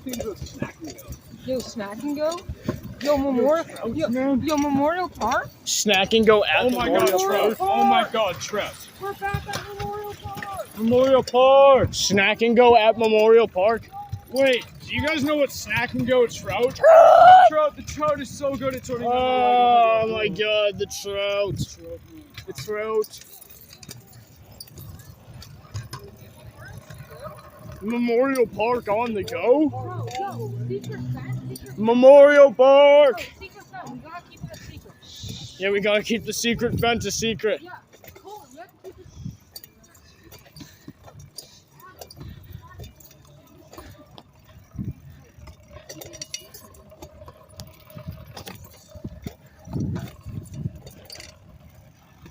think about Snack and Go? Yo, Snack and Go? Yo, Memorial Park? Snack and Go at Memorial Park. Oh my God, trout. We're back at Memorial Park! Memorial Park. Snack and Go at Memorial Park. Wait, do you guys know what Snack and Go trout? The trout is so good. It's already. Oh my God, the trout. The trout. Memorial Park on the go. Yo, secret fence? Memorial Park. Secret fence. We gotta keep it a secret. Yeah, we gotta keep the secret fence a secret. Yeah.